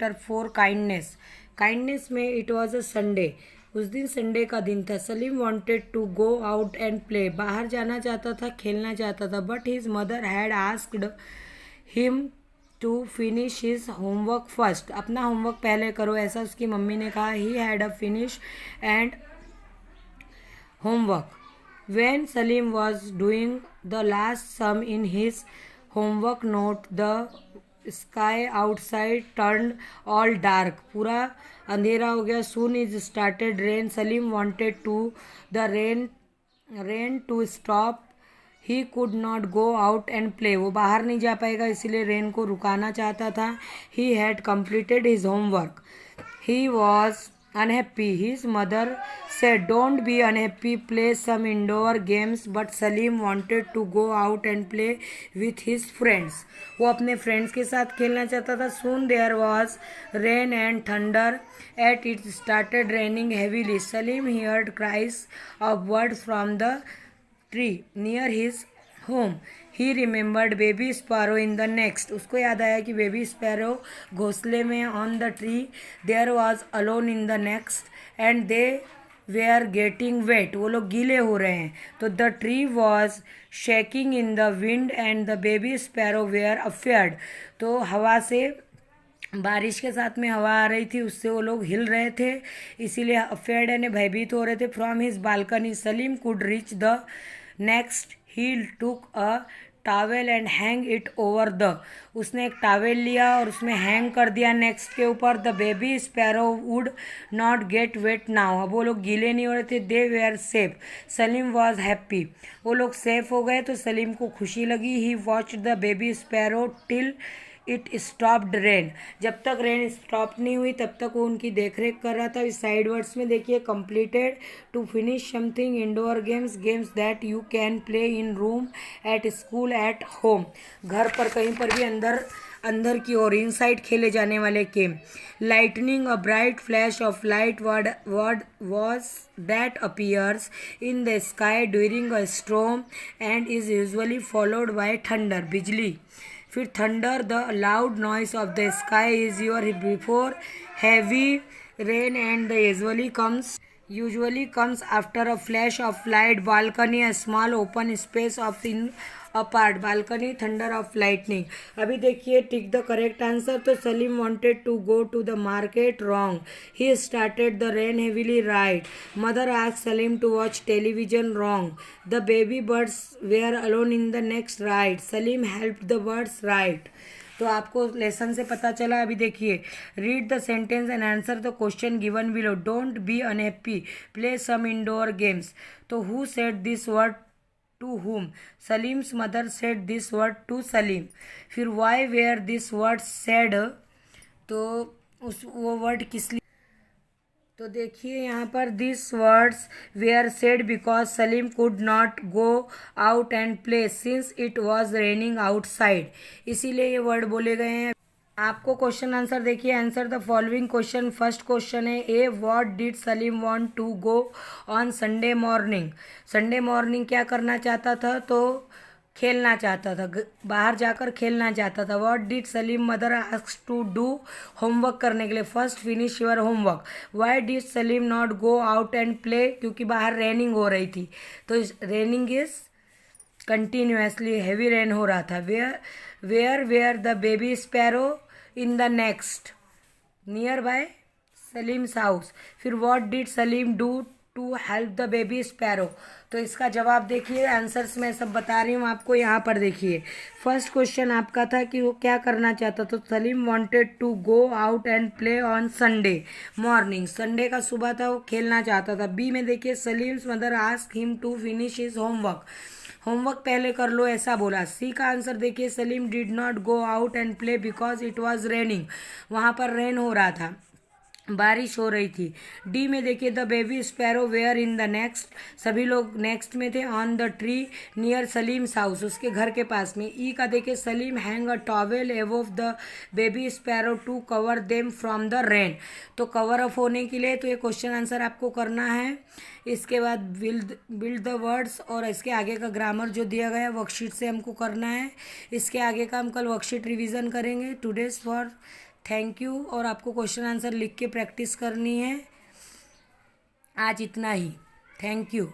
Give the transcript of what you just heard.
Chapter 4 kindness. Kindness में it was a Sunday, उस दिन संडे का दिन था। Salim wanted to go out and play, बाहर जाना चाहता था, खेलना चाहता था। But his mother had asked him to finish his homework first, अपना होमवर्क पहले करो, ऐसा उसकी मम्मी ने कहा। He had a finish and homework. When Salim was doing the last sum in his homework note, the sky outside turned all dark. पूरा अंधेरा हो गया. Soon it started rain. Salim wanted to the rain to stop. He could not go out and play, वो बाहर नहीं जा पाएगा इसीलिए रेन को रुकाना चाहता था. He had completed his homework. He was unhappy. His mother said, "Don't be unhappy, play some indoor games." But Salim wanted to go out and play with his friends. वो अपने फ्रेंड्स के साथ खेलना चाहता था. Soon there was rain and thunder. At it started raining heavily. Salim heard cries of birds from the tree near his home. He remembered baby sparrow in the nest. उसको याद आया कि बेबी स्पैरो घोंसले में on the tree. There was alone in the nest and they were getting wet. वो लोग गीले हो रहे हैं. तो the tree was shaking in the wind and the baby sparrow were afraid. तो हवा से, बारिश के साथ में हवा आ रही थी, उससे वो लोग हिल रहे थे, इसीलिए अफेयर्ड यानी भयभीत हो रहे थे. From his balcony Salim could reach the next. He took a towel and hang it over the, उसने एक टावेल लिया और उसमें हैंग कर दिया नेक्स्ट के ऊपर. The baby sparrow would not get wet now, अब वो लोग गीले नहीं हो रहे थे. They were safe. Salim was happy, वो लोग सेफ हो गए तो सलीम को खुशी लगी. He watched the baby sparrow till it stopped rain, जब तक रेन स्टॉप नहीं हुई तब तक वो उनकी देखरेख कर रहा था. इस साइड वर्ड्स में देखिए, completed to finish something, indoor games, games that you can play in room, at school, at home, घर पर कहीं पर भी अंदर की ओर, इनसाइड खेले जाने वाले game. Lightning, a bright flash of light word was that appears in the sky during a storm and is usually followed by thunder, बिजली. फिर thunder, the loud noise of the sky is your before heavy rain and the usually comes after a flash of light. Balcony, a small open space of in apart. Balcony, thunder of lightning. अभी देखिए, tick the correct answer. तो Salim wanted to go to the market. Wrong. He started the rain heavily. Right. Mother asked Salim to watch television. Wrong. The baby birds were alone in the next. Right. Salim helped the birds. Right. तो आपको lesson से पता चला. अभी देखिए, read the sentence and answer the question given below. Don't be unhappy, play some indoor games. तो who said this word to whom? Salim's mother said this word to Salim. फिर why were this word said, तो वो word किस लिए, तो देखिए यहाँ पर this words were said because Salim could not go out and play since it was raining outside, इसीलिए ये वर्ड बोले गए हैं. आपको क्वेश्चन आंसर देखिए. Answer the following question. First question है A, what did Salim want to go on Sunday morning. Sunday morning क्या करना चाहता था? तो खेलना चाहता था, बाहर जाकर खेलना चाहता था. What did Salim mother ask to do, homework करने के लिए. First finish your homework. Why did Salim not go out and play, क्योंकि बाहर रेनिंग हो रही थी. तो raining is continuously, heavy rain हो रहा था. Where the baby sparrow in the next, near by Salim's house. फिर what did Salim do to help the baby sparrow. तो इसका जवाब देखिए, आंसर्स मैं सब बता रही हूँ आपको. यहाँ पर देखिए, फर्स्ट क्वेश्चन आपका था कि वो क्या करना चाहता. तो Salim wanted to go out and play on Sunday morning, Sunday का सुबह था, वो खेलना चाहता था. बी में देखिए, Salim's mother ask him to finish his homework, homework पहले कर लो ऐसा बोला. सी का आंसर देखिए, Salim did not go out and play because it was raining, वहाँ पर रेन हो रहा था, बारिश हो रही थी. डी में देखिए, the baby sparrow were in the next, सभी लोग नेक्स्ट में थे. On the tree near Salim's house, उसके घर के पास में. ई का देखिए, Salim hang a towel above the baby sparrow to cover them from the rain. तो कवर अप होने के लिए, तो ये क्वेश्चन आंसर आपको करना है. इसके बाद बिल्ड द वर्ड्स, और इसके आगे का ग्रामर जो दिया गया है वर्कशीट से हमको करना है. इसके आगे का हम कल वर्कशीट रिवीजन करेंगे. Today's for thank you. और आपको क्वेश्चन आंसर लिख के प्रैक्टिस करनी है। आज इतना ही। Thank you.